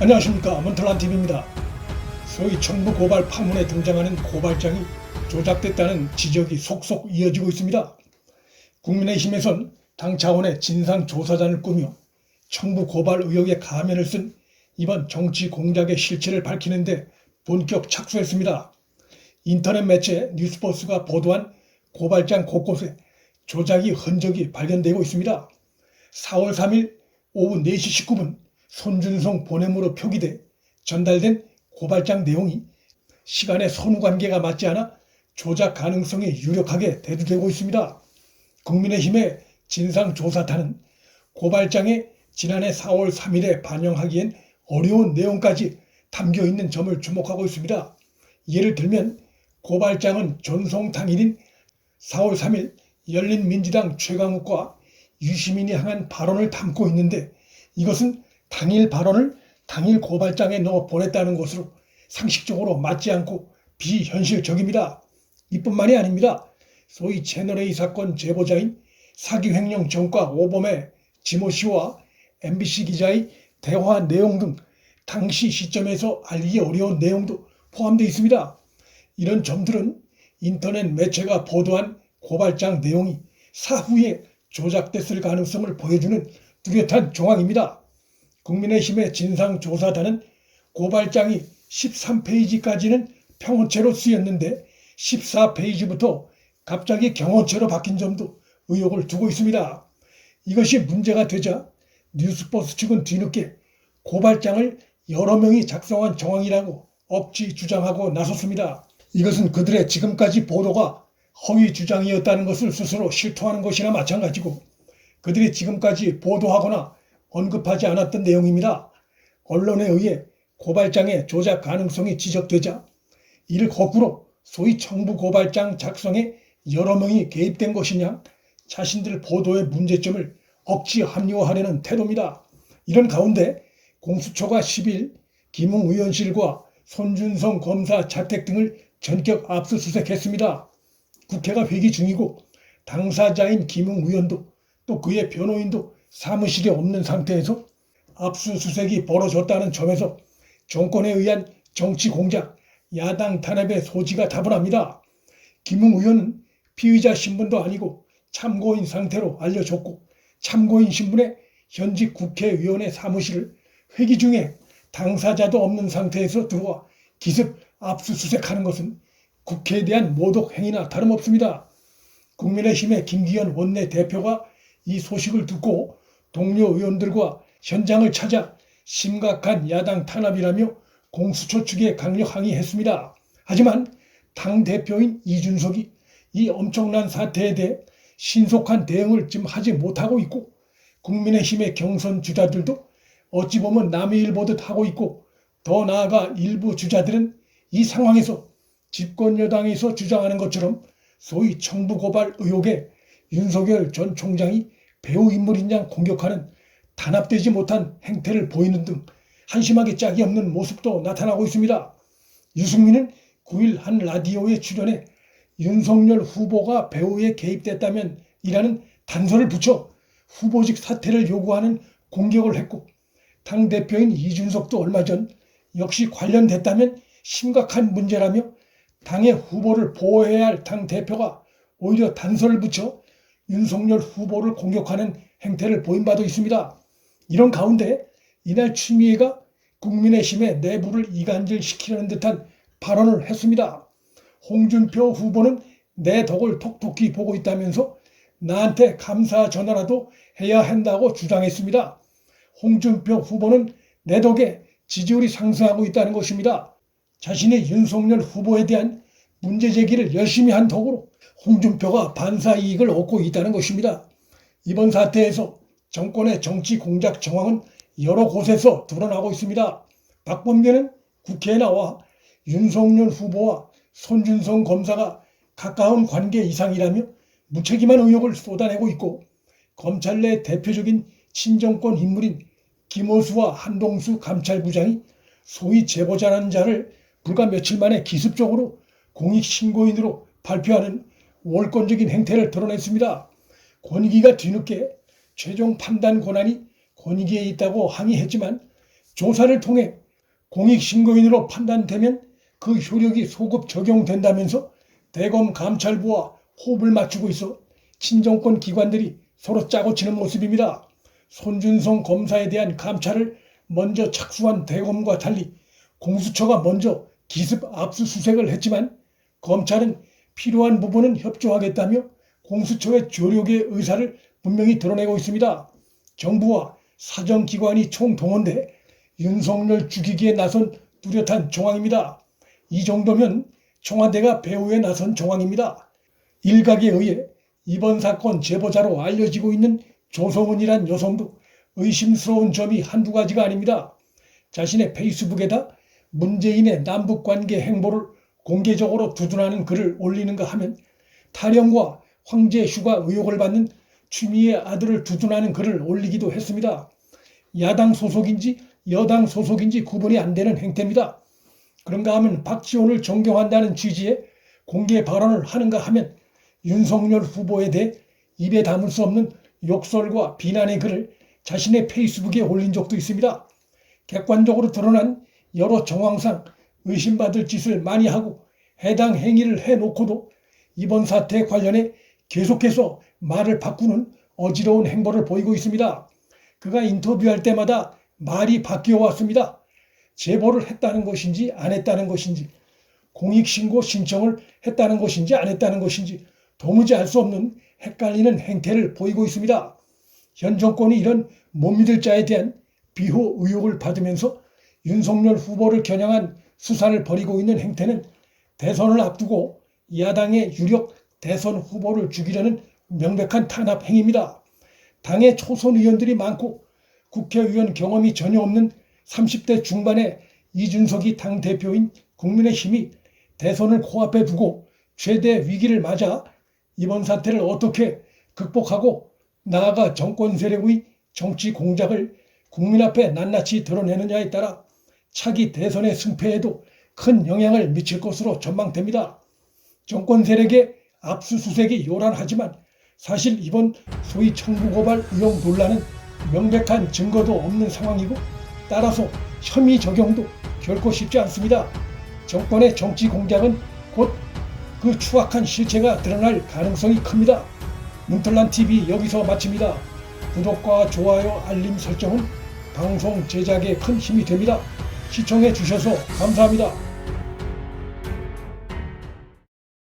안녕하십니까, 문털란TV입니다. 소위 청부 고발 파문에 등장하는 고발장이 조작됐다는 지적이 속속 이어지고 있습니다. 국민의힘에선 당 차원의 진상조사단을 꾸며 청부 고발 의혹에 가면을 쓴 이번 정치 공작의 실체를 밝히는데 본격 착수했습니다. 인터넷 매체 뉴스버스가 보도한 고발장 곳곳에 조작의 흔적이 발견되고 있습니다. 4월 3일 오후 4시 19분 손준성 보냄으로 표기돼 전달된 고발장 내용이 시간의 선후관계가 맞지 않아 조작 가능성이 유력하게 대두되고 있습니다. 국민의힘의 진상조사단은 고발장에 지난해 4월 3일에 반영하기엔 어려운 내용까지 담겨있는 점을 주목하고 있습니다. 예를 들면 고발장은 전송 당일인 4월 3일 열린민주당 최강욱과 유시민이 향한 발언을 담고 있는데 이것은 당일 발언을 당일 고발장에 넣어 보냈다는 것으로 상식적으로 맞지 않고 비현실적입니다. 이뿐만이 아닙니다. 소위 채널A 사건 제보자인 사기 횡령 전과 오범의 지모 씨와 MBC 기자의 대화 내용 등 당시 시점에서 알기 어려운 내용도 포함되어 있습니다. 이런 점들은 인터넷 매체가 보도한 고발장 내용이 사후에 조작됐을 가능성을 보여주는 뚜렷한 정황입니다. 국민의힘의 진상조사단은 고발장이 13페이지까지는 평원체로 쓰였는데 14페이지부터 갑자기 경원체로 바뀐 점도 의혹을 두고 있습니다. 이것이 문제가 되자 뉴스버스 측은 뒤늦게 고발장을 여러 명이 작성한 정황이라고 억지 주장하고 나섰습니다. 이것은 그들의 지금까지 보도가 허위 주장이었다는 것을 스스로 실토하는 것이나 마찬가지고 그들이 지금까지 보도하거나 언급하지 않았던 내용입니다. 언론에 의해 고발장의 조작 가능성이 지적되자 이를 거꾸로 소위 청부 고발장 작성에 여러 명이 개입된 것이냐 자신들 보도의 문제점을 억지 합리화하려는 태도입니다. 이런 가운데 공수처가 10일 김웅 의원실과 손준성 검사 자택 등을 전격 압수수색했습니다. 국회가 회기 중이고 당사자인 김웅 의원도 또 그의 변호인도 사무실에 없는 상태에서 압수수색이 벌어졌다는 점에서 정권에 의한 정치 공작, 야당 탄압의 소지가 다분합니다. 김웅 의원은 피의자 신분도 아니고 참고인 상태로 알려졌고 참고인 신분의 현직 국회의원의 사무실을 회기 중에 당사자도 없는 상태에서 들어와 기습 압수수색하는 것은 국회에 대한 모독 행위나 다름없습니다. 국민의힘의 김기현 원내대표가 이 소식을 듣고 동료 의원들과 현장을 찾아 심각한 야당 탄압이라며 공수처 측에 강력 항의했습니다. 하지만 당대표인 이준석이 이 엄청난 사태에 대해 신속한 대응을 지금 하지 못하고 있고 국민의힘의 경선 주자들도 어찌 보면 남의 일 보듯 하고 있고 더 나아가 일부 주자들은 이 상황에서 집권 여당에서 주장하는 것처럼 소위 청부 고발 의혹에 윤석열 전 총장이 배우 인물인 양 공격하는 단합되지 못한 행태를 보이는 등 한심하게 짝이 없는 모습도 나타나고 있습니다. 유승민은 9일 한 라디오에 출연해 윤석열 후보가 배우에 개입됐다면 이라는 단서를 붙여 후보직 사퇴를 요구하는 공격을 했고 당대표인 이준석도 얼마 전 역시 관련됐다면 심각한 문제라며 당의 후보를 보호해야 할 당대표가 오히려 단서를 붙여 윤석열 후보를 공격하는 행태를 보인 바도 있습니다. 이런 가운데 이날 추미애가 국민의힘의 내부를 이간질시키려는 듯한 발언을 했습니다. 홍준표 후보는 내 덕을 톡톡히 보고 있다면서 나한테 감사 전화라도 해야 한다고 주장했습니다. 홍준표 후보는 내 덕에 지지율이 상승하고 있다는 것입니다. 자신의 윤석열 후보에 대한 문제 제기를 열심히 한 덕으로 홍준표가 반사 이익을 얻고 있다는 것입니다. 이번 사태에서 정권의 정치 공작 정황은 여러 곳에서 드러나고 있습니다. 박범계는 국회에 나와 윤석열 후보와 손준성 검사가 가까운 관계 이상이라며 무책임한 의혹을 쏟아내고 있고 검찰 내 대표적인 친정권 인물인 김호수와 한동수 감찰부장이 소위 제보자라는 자를 불과 며칠 만에 기습적으로 공익신고인으로 발표하는 월권적인 행태를 드러냈습니다. 권익위가 뒤늦게 최종 판단 권한이 권익위에 있다고 항의했지만 조사를 통해 공익신고인으로 판단되면 그 효력이 소급 적용된다면서 대검 감찰부와 호흡을 맞추고 있어 친정권 기관들이 서로 짜고 치는 모습입니다. 손준성 검사에 대한 감찰을 먼저 착수한 대검과 달리 공수처가 먼저 기습 압수수색을 했지만 검찰은 필요한 부분은 협조하겠다며 공수처의 조력의 의사를 분명히 드러내고 있습니다. 정부와 사정기관이 총동원돼 윤석열 죽이기에 나선 뚜렷한 정황입니다. 이 정도면 청와대가 배후에 나선 정황입니다. 일각에 의해 이번 사건 제보자로 알려지고 있는 조성은이란 여성도 의심스러운 점이 한두 가지가 아닙니다. 자신의 페이스북에다 문재인의 남북관계 행보를 공개적으로 두둔하는 글을 올리는가 하면 탈영과 황제 휴가 의혹을 받는 추미애 아들을 두둔하는 글을 올리기도 했습니다. 야당 소속인지 여당 소속인지 구분이 안 되는 행태입니다. 그런가 하면 박지원을 존경한다는 취지의 공개 발언을 하는가 하면 윤석열 후보에 대해 입에 담을 수 없는 욕설과 비난의 글을 자신의 페이스북에 올린 적도 있습니다. 객관적으로 드러난 여러 정황상 의심받을 짓을 많이 하고 해당 행위를 해놓고도 이번 사태 관련해 계속해서 말을 바꾸는 어지러운 행보를 보이고 있습니다. 그가 인터뷰할 때마다 말이 바뀌어 왔습니다. 제보를 했다는 것인지 안 했다는 것인지, 공익신고 신청을 했다는 것인지 안 했다는 것인지 도무지 알 수 없는 헷갈리는 행태를 보이고 있습니다. 현 정권이 이런 못 믿을 자에 대한 비호 의혹을 받으면서 윤석열 후보를 겨냥한 수사를 벌이고 있는 행태는 대선을 앞두고 야당의 유력 대선 후보를 죽이려는 명백한 탄압 행위입니다. 당의 초선 의원들이 많고 국회의원 경험이 전혀 없는 30대 중반의 이준석이 당대표인 국민의힘이 대선을 코앞에 두고 최대 위기를 맞아 이번 사태를 어떻게 극복하고 나아가 정권 세력의 정치 공작을 국민 앞에 낱낱이 드러내느냐에 따라 차기 대선의 승패에도 큰 영향을 미칠 것으로 전망됩니다. 정권 세력의 압수수색이 요란하지만 사실 이번 소위 청구고발 의혹 논란은 명백한 증거도 없는 상황이고 따라서 혐의 적용도 결코 쉽지 않습니다. 정권의 정치 공작은 곧 그 추악한 실체가 드러날 가능성이 큽니다. 문틀란TV 여기서 마칩니다. 구독과 좋아요, 알림 설정은 방송 제작에 큰 힘이 됩니다. 시청해 주셔서 감사합니다.